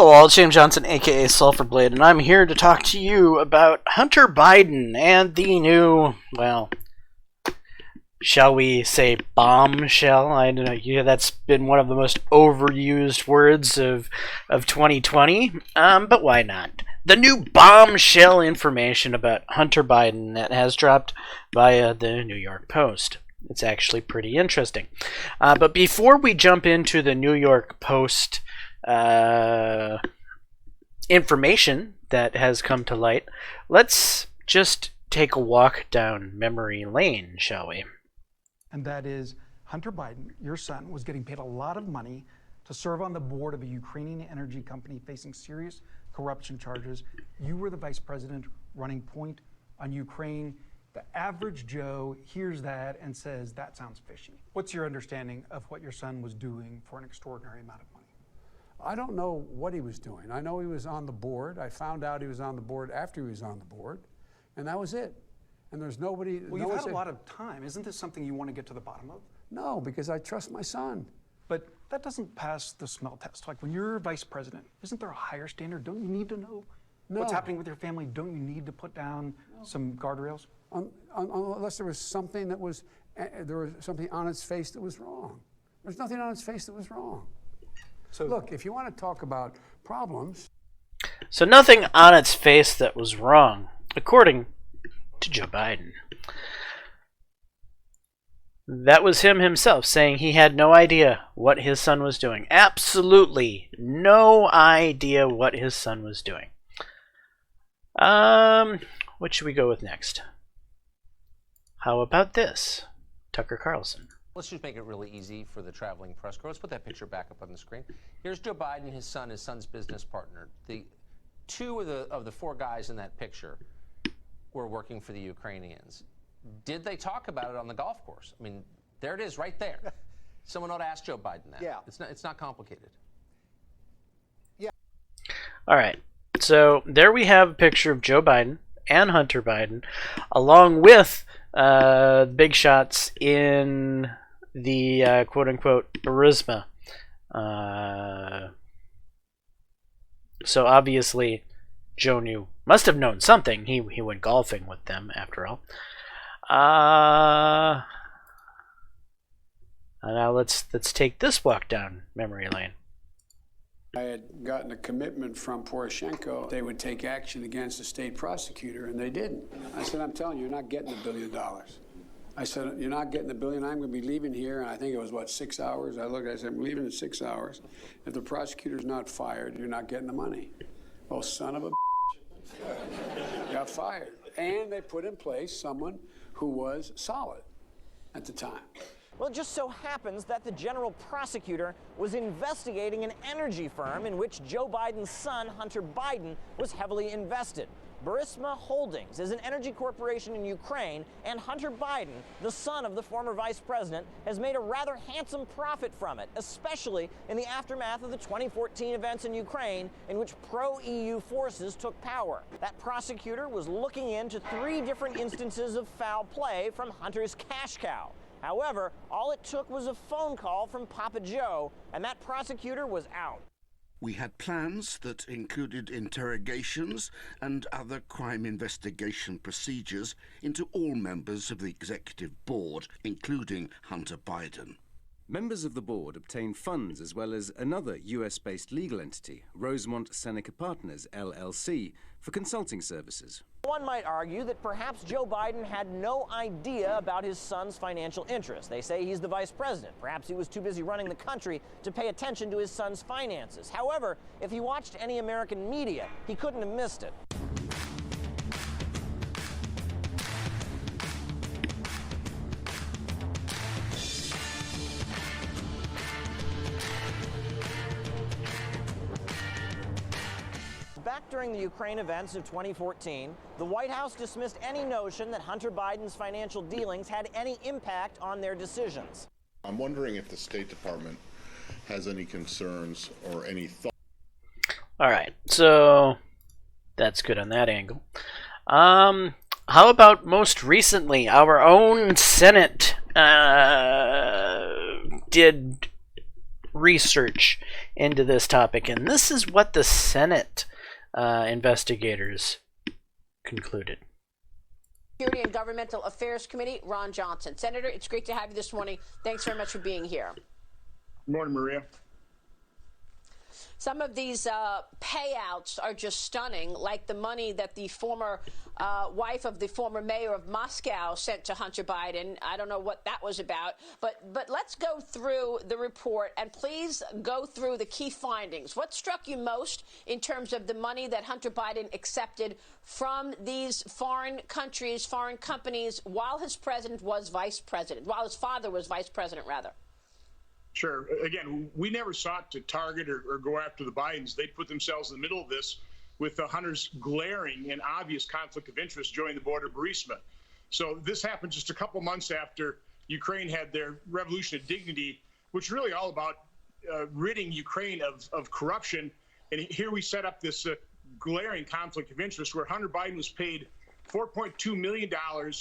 Hello all, James Johnson, aka Sulfur Blade, and I'm here to talk to you about Hunter Biden and the new, well, shall we say bombshell? I don't know, yeah, that's been one of the most overused words of 2020, but why not? The new bombshell information about Hunter Biden that has dropped via the New York Post. It's actually pretty interesting. But before we jump into the New York Post information that has come to light, let's just take a walk down memory lane, shall we? And that is, Hunter Biden, your son, was getting paid a lot of money to serve on the board of a Ukrainian energy company facing serious corruption charges. You were the vice president running point on Ukraine. The average Joe hears that and says, that sounds fishy. What's your understanding of what your son was doing for an extraordinary amount of money? I don't know what he was doing. I know he was on the board. I found out he was on the board after he was on the board, and that was it. And there's nobody... Well, you've had a lot of time. Isn't this something you want to get to the bottom of? No, because I trust my son. But that doesn't pass the smell test. Like, when you're vice president, isn't there a higher standard? Don't you need to know what's happening with your family? Don't you need to put down some guardrails? Unless there was something that was... there was something on its face that was wrong. There's nothing on its face that was wrong. So look, if you want to talk about problems... So nothing on its face that was wrong, according to Joe Biden. That was him himself saying he had no idea what his son was doing. Absolutely no idea what his son was doing. What should we go with next? How about this? Tucker Carlson. Let's just make it really easy for the traveling press corps. Let's put that picture back up on the screen. Here's Joe Biden, his son's business partner. The two of the four guys in that picture were working for the Ukrainians. Did they talk about it on the golf course? I mean, there it is right there. Someone ought to ask Joe Biden that. Yeah. It's not complicated. Yeah. All right. So there we have a picture of Joe Biden and Hunter Biden, along with big shots in the quote-unquote Burisma. So obviously Joe must have known something. He went golfing with them, after all. Now let's take this walk down memory lane. I had gotten a commitment from Poroshenko they would take action against the state prosecutor, and they didn't. I said, I'm telling you, you're not getting $1 billion. I said, you're not getting $1 billion. I'm going to be leaving here, and I think it was, 6 hours? I looked, I said, I'm leaving in 6 hours. If the prosecutor's not fired, you're not getting the money. Oh, son of a got fired. And they put in place someone who was solid at the time. Well, it just so happens that the general prosecutor was investigating an energy firm in which Joe Biden's son, Hunter Biden, was heavily invested. Burisma Holdings is an energy corporation in Ukraine, and Hunter Biden, the son of the former vice president, has made a rather handsome profit from it, especially in the aftermath of the 2014 events in Ukraine in which pro-EU forces took power. That prosecutor was looking into 3 different instances of foul play from Hunter's cash cow. However, all it took was a phone call from Papa Joe, and that prosecutor was out. We had plans that included interrogations and other crime investigation procedures into all members of the executive board, including Hunter Biden. Members of the board obtained funds as well as another US-based legal entity, Rosemont Seneca Partners, LLC, for consulting services. One might argue that perhaps Joe Biden had no idea about his son's financial interests. They say he's the vice president. Perhaps he was too busy running the country to pay attention to his son's finances. However, if he watched any American media, he couldn't have missed it. Back during the Ukraine events of 2014, the White House dismissed any notion that Hunter Biden's financial dealings had any impact on their decisions. I'm wondering if the State Department has any concerns or any thoughts. All right, so that's good on that angle. How about most recently, our own Senate did research into this topic, and this is what the Senate investigators concluded. Security and Governmental Affairs Committee, Ron Johnson. Senator, it's great to have you this morning. Thanks very much for being here. Good morning, Maria. Some of these payouts are just stunning, like the money that the former wife of the former mayor of Moscow sent to Hunter Biden. I don't know what that was about, but let's go through the report and please go through the key findings. What struck you most in terms of the money that Hunter Biden accepted from these foreign countries, foreign companies, while his president was vice president, while his father was vice president, rather? Sure. Again, we never sought to target or go after the Bidens. They put themselves in the middle of this with Hunter's glaring and obvious conflict of interest joining the board of Burisma. So this happened just a couple months after Ukraine had their Revolution of Dignity, which is really all about ridding Ukraine of corruption. And here we set up this glaring conflict of interest where Hunter Biden was paid $4.2 million,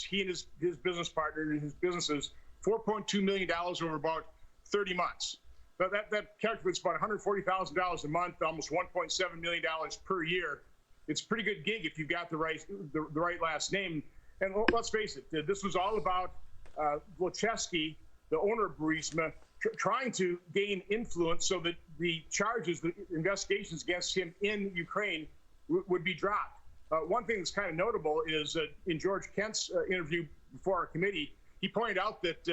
he and his business partner and his businesses, $4.2 million over about 30 months. But that calculates about $140,000 a month, almost $1.7 million per year. It's a pretty good gig if you've got the right last name. And let's face it, this was all about Wojcicki, the owner of Burisma, trying to gain influence so that the charges, the investigations against him in Ukraine would be dropped. One thing that's kind of notable is in George Kent's interview before our committee, he pointed out that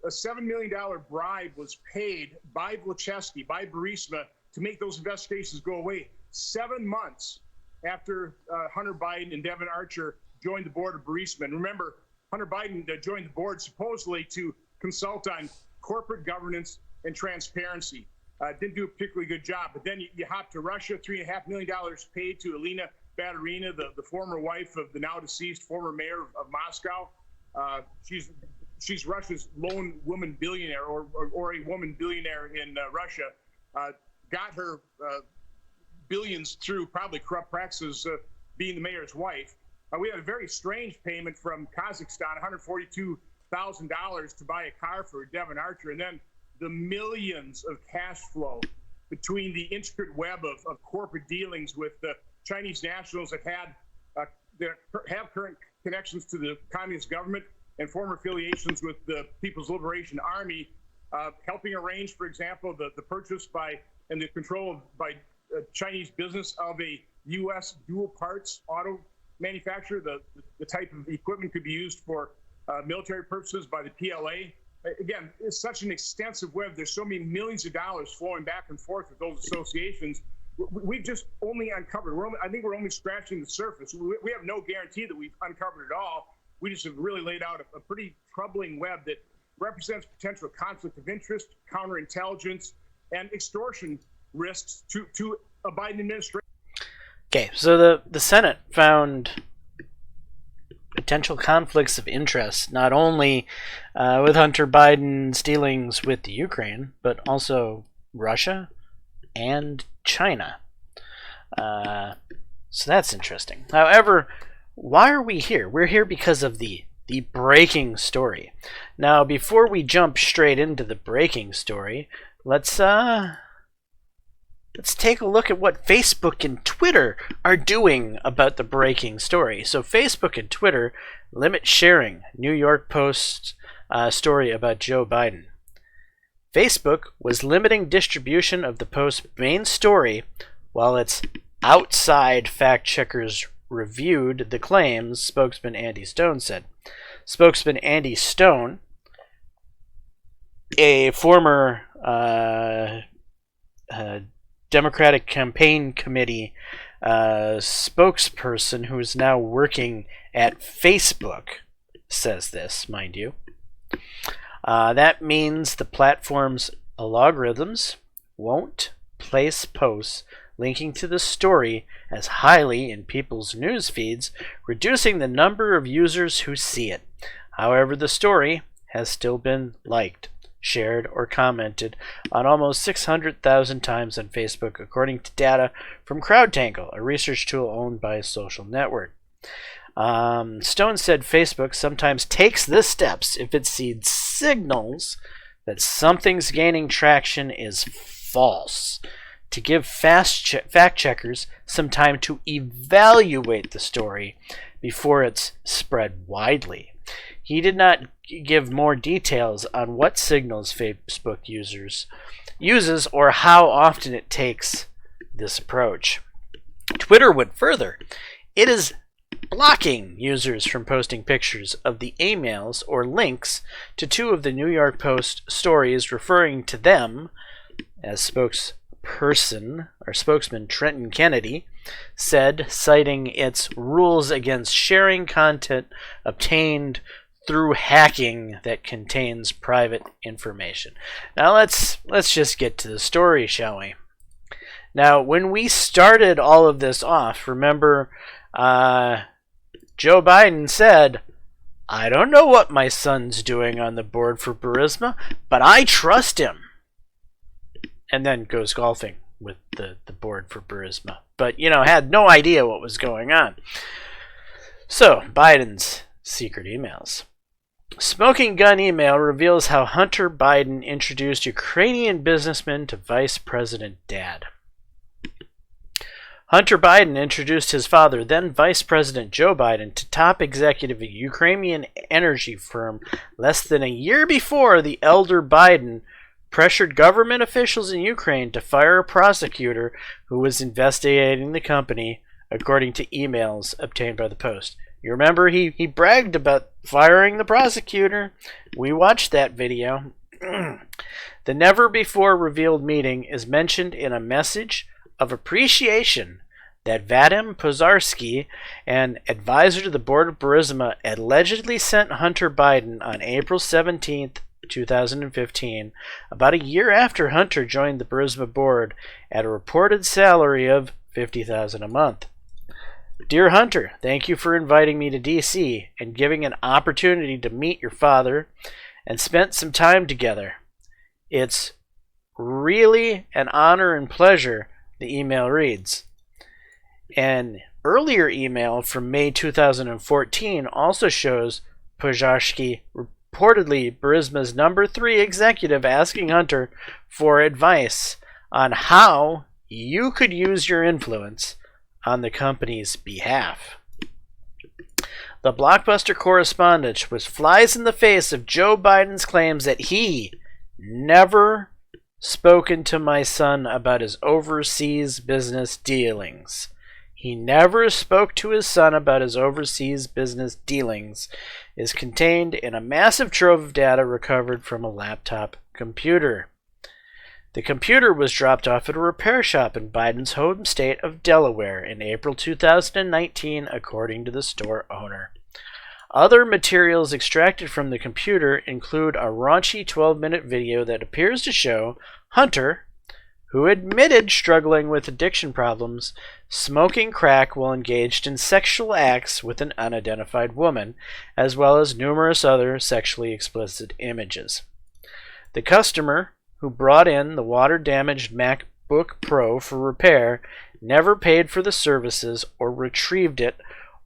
a $7 million bribe was paid by Wojcicki, by Burisma, to make those investigations go away 7 months after Hunter Biden and Devin Archer joined the board of Burisma. And remember, Hunter Biden joined the board supposedly to consult on corporate governance and transparency. Didn't do a particularly good job. But then you hop to Russia, $3.5 million paid to Elena Baturina, the former wife of the now deceased former mayor of Moscow. She's Russia's lone woman billionaire, or a woman billionaire in Russia. Got her billions through probably corrupt practices, being the mayor's wife. We had a very strange payment from Kazakhstan, $142,000 to buy a car for Devin Archer, and then the millions of cash flow between the intricate web of corporate dealings with the Chinese nationals that have current connections to the communist government and former affiliations with the People's Liberation Army, helping arrange, for example, the purchase by and the control by Chinese business of a U.S. dual parts auto manufacturer. The type of equipment could be used for military purposes by the PLA. Again, it's such an extensive web. There's so many millions of dollars flowing back and forth with those associations. We've just only uncovered. I think we're only scratching the surface. We have no guarantee that we've uncovered it all. We just have really laid out a pretty troubling web that represents potential conflict of interest, counterintelligence, and extortion risks to a Biden administration. Okay, so the Senate found potential conflicts of interest, not only with Hunter Biden's dealings with the Ukraine, but also Russia and China. So that's interesting. However, why are we here? We're here because of the breaking story. Now, before we jump straight into the breaking story, let's take a look at what Facebook and Twitter are doing about the breaking story. So Facebook and Twitter limit sharing New York Post story about Joe Biden. Facebook was limiting distribution of the Post's main story while its outside fact checkers reviewed the claims, spokesman Andy Stone said. Spokesman Andy Stone, a former Democratic Campaign Committee spokesperson who is now working at Facebook, says this, mind you. That means the platform's algorithms won't place posts linking to the story as highly in people's news feeds, reducing the number of users who see it. However, the story has still been liked, shared, or commented on almost 600,000 times on Facebook, according to data from CrowdTangle, a research tool owned by a social network. Stone said Facebook sometimes takes the steps if it sees signals that something's gaining traction is false, to give fact-checkers some time to evaluate the story before it's spread widely. He did not give more details on what signals Facebook uses or how often it takes this approach. Twitter went further. It is blocking users from posting pictures of the emails or links to two of the New York Post stories, referring to them, as spokesman Trenton Kennedy said, citing its rules against sharing content obtained through hacking that contains private information. Now let's just get to the story, shall we? Now, when we started all of this off, remember, Joe Biden said, "I don't know what my son's doing on the board for Burisma, but I trust him." And then goes golfing with the board for Burisma. But, had no idea what was going on. So, Biden's secret emails. Smoking gun email reveals how Hunter Biden introduced Ukrainian businessman to Vice President dad. Hunter Biden introduced his father, then Vice President Joe Biden, to top executive of a Ukrainian energy firm less than a year before the elder Biden pressured government officials in Ukraine to fire a prosecutor who was investigating the company, according to emails obtained by the Post. You remember he bragged about firing the prosecutor. We watched that video. The never-before-revealed meeting is mentioned in a message of appreciation that Vadim Pozharsky, an advisor to the board of Burisma, allegedly sent Hunter Biden on April 17th, 2015, about a year after Hunter joined the Burisma board at a reported salary of $50,000 a month. Dear Hunter, thank you for inviting me to D.C. and giving an opportunity to meet your father and spent some time together. It's really an honor and pleasure, the email reads. An earlier email from May 2014 also shows Pozharsky, reportedly Burisma's number 3 executive, asking Hunter for advice on how you could use your influence on the company's behalf. The blockbuster correspondence, which flies in the face of Joe Biden's claims that he never spoken to my son about his overseas business dealings. He never spoke to his son about his overseas business dealings, is contained in a massive trove of data recovered from a laptop computer. The computer was dropped off at a repair shop in Biden's home state of Delaware in April 2019, according to the store owner. Other materials extracted from the computer include a raunchy 12-minute video that appears to show Hunter, who admitted struggling with addiction problems, smoking crack while engaged in sexual acts with an unidentified woman, as well as numerous other sexually explicit images. The customer, who brought in the water-damaged MacBook Pro for repair, never paid for the services or retrieved it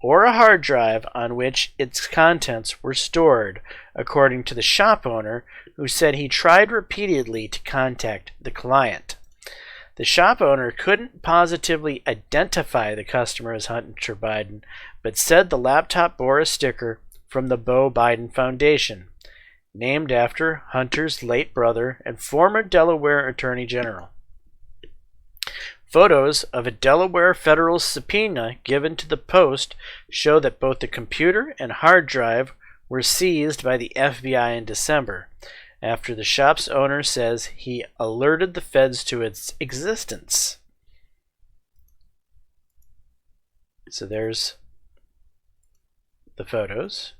or a hard drive on which its contents were stored, according to the shop owner, who said he tried repeatedly to contact the client. The shop owner couldn't positively identify the customer as Hunter Biden, but said the laptop bore a sticker from the Beau Biden Foundation, named after Hunter's late brother and former Delaware Attorney General. Photos of a Delaware federal subpoena given to the Post show that both the computer and hard drive were seized by the FBI in December, after the shop's owner says he alerted the feds to its existence. So there's the photos.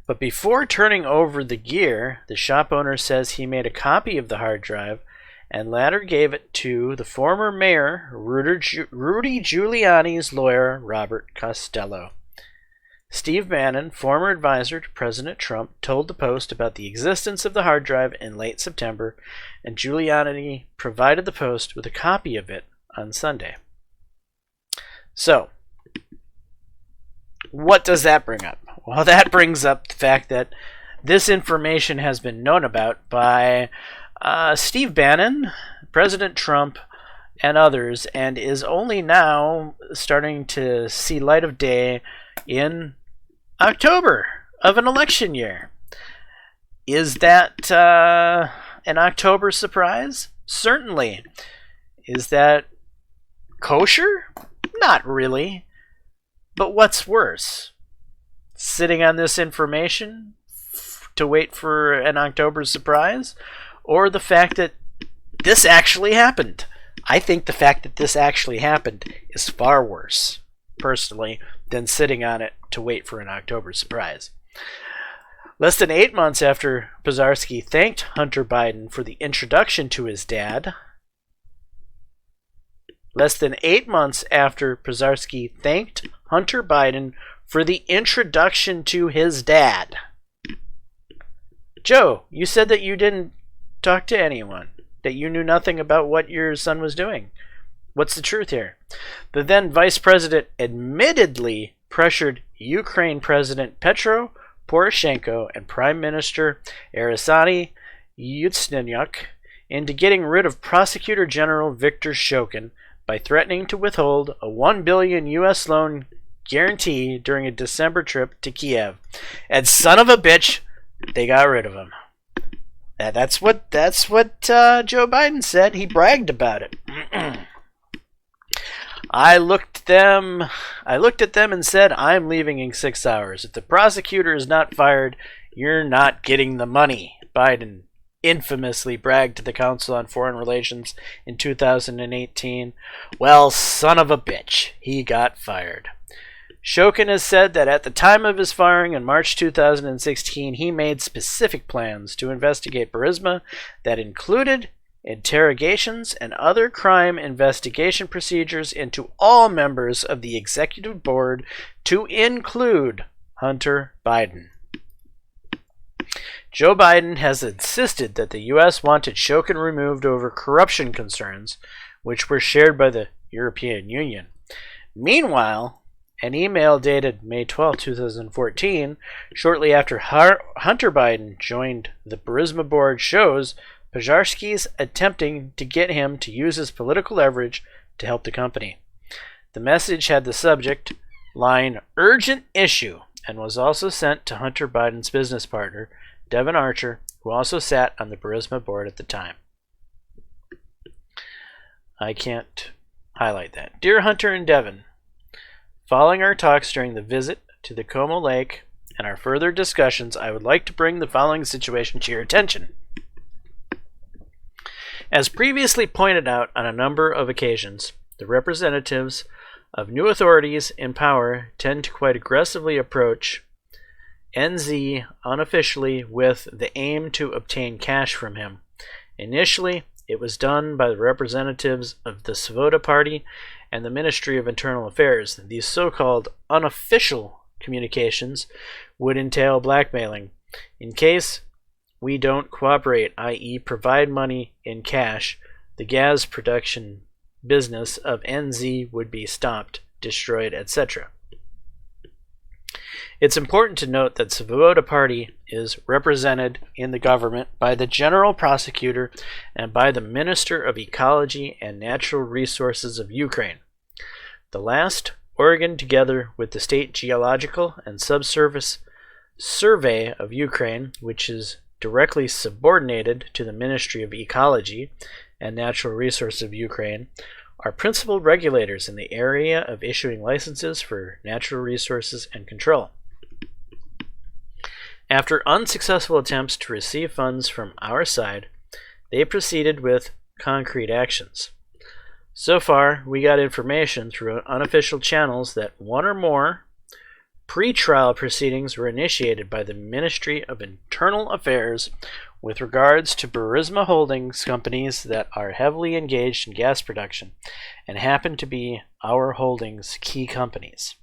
But before turning over the gear, the shop owner says he made a copy of the hard drive and later gave it to the former mayor, Rudy Giuliani's lawyer, Robert Costello. Steve Bannon, former advisor to President Trump, told the Post about the existence of the hard drive in late September, and Giuliani provided the Post with a copy of it on Sunday. So, what does that bring up? Well, that brings up the fact that this information has been known about by Steve Bannon, President Trump, and others, and is only now starting to see light of day in October of an election year. Is that an October surprise? Certainly. Is that kosher? Not really. But what's worse? Sitting on this information to wait for an October surprise? Or the fact that this actually happened? I think the fact that this actually happened is far worse, personally, than sitting on it to wait for an October surprise. Less than 8 months after Pozarski thanked Hunter Biden for the introduction to his dad, less than 8 months after Pozarski thanked Hunter Biden for the introduction to his dad. Joe, you said that you didn't talk to anyone, that you knew nothing about what your son was doing. What's the truth here? The then vice president admittedly pressured Ukraine President Petro Poroshenko and Prime Minister Arsenij Yatsenyuk into getting rid of Prosecutor General Viktor Shokin by threatening to withhold a $1 billion U.S. loan guarantee during a December trip to Kiev. And son of a bitch, they got rid of him. That's what Joe Biden said. He bragged about it. I looked at them and said, I'm leaving in 6 hours. If the prosecutor is not fired, you're not getting the money. Biden infamously bragged to the Council on Foreign Relations in 2018. Well, son of a bitch, he got fired. Shokin has said that at the time of his firing in March 2016, he made specific plans to investigate Burisma that included interrogations and other crime investigation procedures into all members of the executive board, to include Hunter Biden. Joe Biden has insisted that the U.S. wanted Shokin removed over corruption concerns, which were shared by the European Union. Meanwhile, an email dated May 12, 2014, shortly after Hunter Biden joined the Burisma board, shows Pozarski's attempting to get him to use his political leverage to help the company. The message had the subject line "urgent issue" and was also sent to Hunter Biden's business partner, Devon Archer, who also sat on the Burisma board at the time. I can't highlight that. Dear Hunter and Devon, following our talks during the visit to the Como Lake and our further discussions, I would like to bring the following situation to your attention. As previously pointed out on a number of occasions, the representatives of new authorities in power tend to quite aggressively approach NZ unofficially with the aim to obtain cash from him. Initially, it was done by the representatives of the Svoboda Party and the Ministry of Internal Affairs. These so-called unofficial communications would entail blackmailing. In case we don't cooperate, i.e. provide money in cash, the gas production business of NZ would be stopped, destroyed, etc. It's important to note that Svoboda Party is represented in the government by the General Prosecutor and by the Minister of Ecology and Natural Resources of Ukraine. The last organ, together with the State Geological and Subsurface Survey of Ukraine, which is directly subordinated to the Ministry of Ecology and Natural Resources of Ukraine, are principal regulators in the area of issuing licenses for natural resources and control. After unsuccessful attempts to receive funds from our side, they proceeded with concrete actions. So far, we got information through unofficial channels that one or more pre-trial proceedings were initiated by the Ministry of Internal Affairs with regards to Burisma Holdings companies that are heavily engaged in gas production and happen to be our holdings' key companies.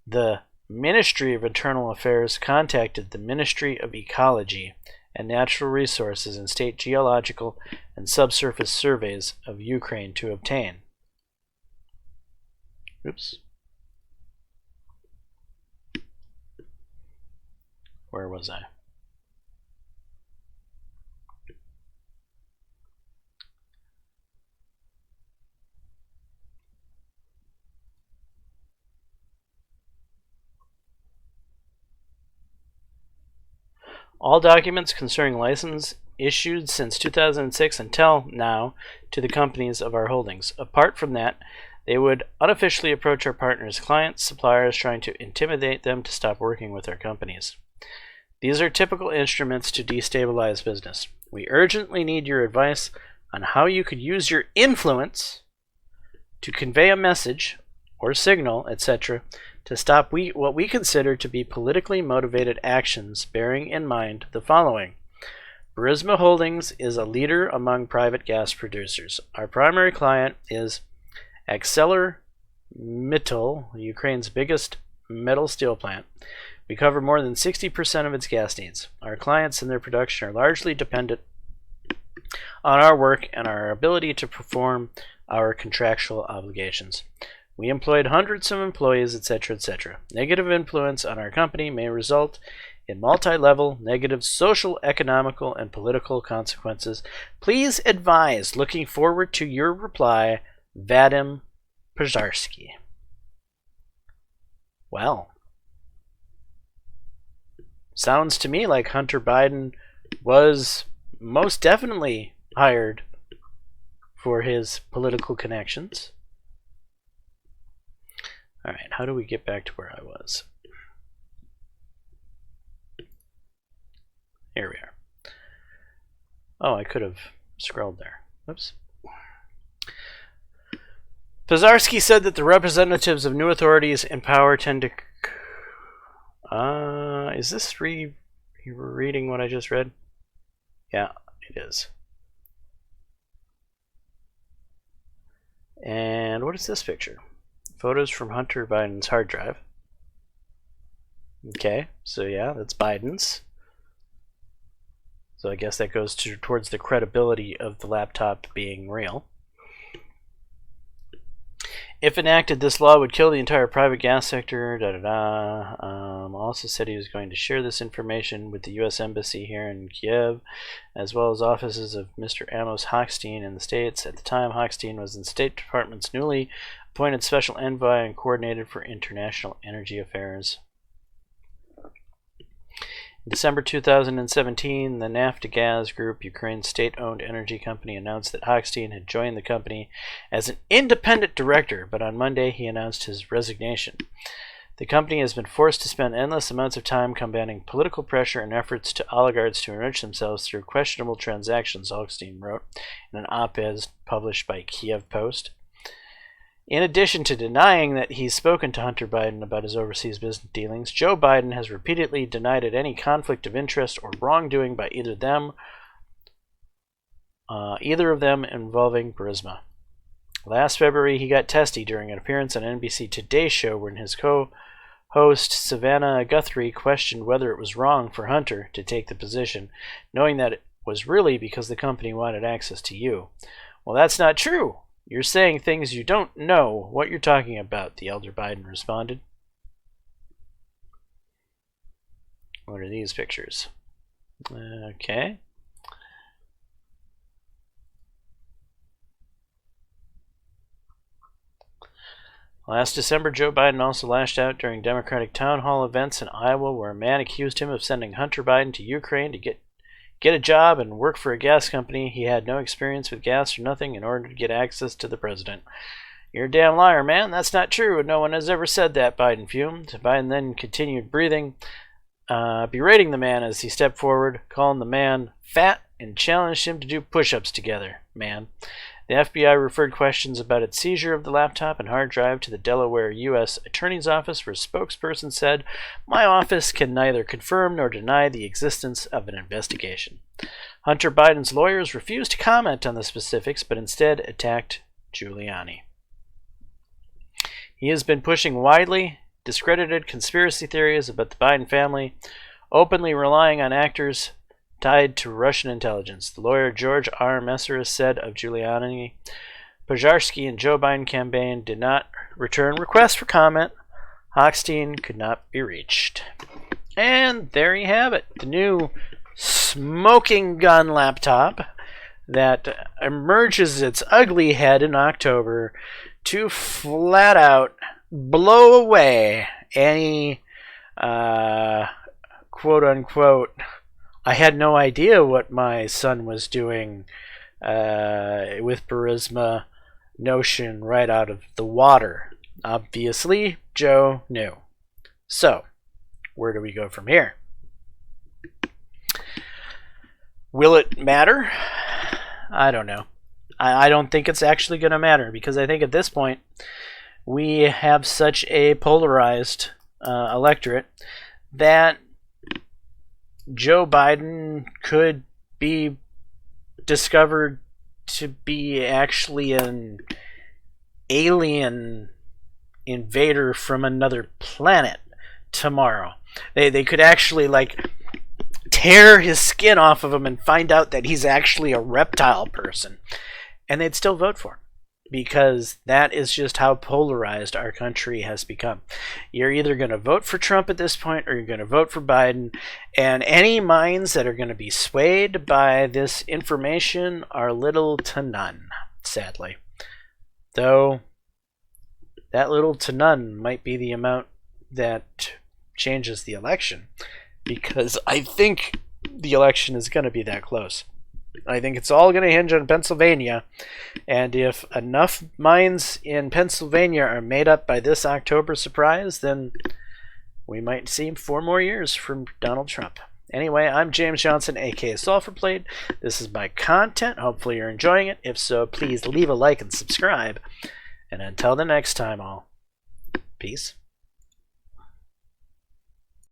The Ministry of Internal Affairs contacted the Ministry of Ecology and Natural Resources and State Geological and Subsurface Surveys of Ukraine to obtain. Where was I? all documents concerning license issued since 2006 until now to the companies of our holdings. Apart from that, they would unofficially approach our partners, clients, suppliers, trying to intimidate them to stop working with our companies. These are typical instruments to destabilize business. We urgently need your advice on how you could use your influence to convey a message or signal, etc., to stop what we consider to be politically motivated actions, bearing in mind the following. Burisma Holdings is a leader among private gas producers. Our primary client is ArcelorMittal, Ukraine's biggest metal steel plant. We cover more than 60% of its gas needs. Our clients and their production are largely dependent on our work and our ability to perform our contractual obligations. We employed hundreds of employees, etc., etc. Negative influence on our company may result in multi-level negative social, economical, and political consequences. Please advise. Looking forward to your reply, Vadim Pozharsky. Well, sounds to me like Hunter Biden was most definitely hired for his political connections. All right, how do we get back to where I was? Here we are. Oh, I could have scrolled there. Oops. Pozharsky said that the representatives of new authorities in power tend to... is this you were reading what I just read? Yeah, it is. And what is this picture? Photos from Hunter Biden's hard drive. Okay, so yeah, that's Biden's. So I guess that goes towards the credibility of the laptop being real. If enacted, this law would kill the entire private gas sector. Also said he was going to share this information with the U.S. Embassy here in Kiev, as well as offices of Mr. Amos Hochstein in the States. At the time, Hochstein was in the State Department's newly appointed special envoy and coordinator for international energy affairs. In December 2017, the Naftogaz Group, Ukraine's state-owned energy company, announced that Hochstein had joined the company as an independent director, but on Monday he announced his resignation. The company has been forced to spend endless amounts of time combating political pressure and efforts to oligarchs to enrich themselves through questionable transactions, Hochstein wrote in an op-ed published by Kiev Post. In addition to denying that he's spoken to Hunter Biden about his overseas business dealings, Joe Biden has repeatedly denied any conflict of interest or wrongdoing by either of them involving Burisma. Last February, he got testy during an appearance on NBC Today show when his co-host Savannah Guthrie questioned whether it was wrong for Hunter to take the position, knowing that it was really because the company wanted access to you. Well, that's not true. You're saying things you don't know what you're talking about, the elder Biden responded. What are these pictures? Okay. Last December, Joe Biden also lashed out during Democratic town hall events in Iowa, where a man accused him of sending Hunter Biden to Ukraine to get a job and work for a gas company. He had no experience with gas or nothing in order to get access to the president. You're a damn liar, man. That's not true. No one has ever said that, Biden fumed. Biden then continued berating the man as he stepped forward, calling the man fat and challenged him to do push-ups together, man. The FBI referred questions about its seizure of the laptop and hard drive to the Delaware U.S. Attorney's Office, where a spokesperson said, "My office can neither confirm nor deny the existence of an investigation." Hunter Biden's lawyers refused to comment on the specifics, but instead attacked Giuliani. He has been pushing widely discredited conspiracy theories about the Biden family, openly relying on actors tied to Russian intelligence. The lawyer George R. Messeris said of Giuliani, Pozharsky and Joe Biden campaign did not return requests for comment. Hochstein could not be reached. And there you have it. The new smoking gun laptop that emerges its ugly head in October to flat out blow away any quote-unquote I had no idea what my son was doing with Burisma Notion right out of the water. Obviously, Joe knew. So, where do we go from here? Will it matter? I don't know. I don't think it's actually going to matter, because I think at this point we have such a polarized electorate that Joe Biden could be discovered to be actually an alien invader from another planet tomorrow. They could actually like tear his skin off of him and find out that he's actually a reptile person, and they'd still vote for him, because that is just how polarized our country has become. You're either going to vote for Trump at this point, or you're going to vote for Biden, and any minds that are going to be swayed by this information are little to none, sadly. Though that little to none might be the amount that changes the election, because I think the election is going to be that close. I think it's all going to hinge on Pennsylvania, and if enough minds in Pennsylvania are made up by this October surprise, then we might see 4 more years from Donald Trump. Anyway, I'm James Johnson, aka Sulfur Plate. This is my content. Hopefully you're enjoying it. If so, please leave a like and subscribe. And until the next time, all, peace.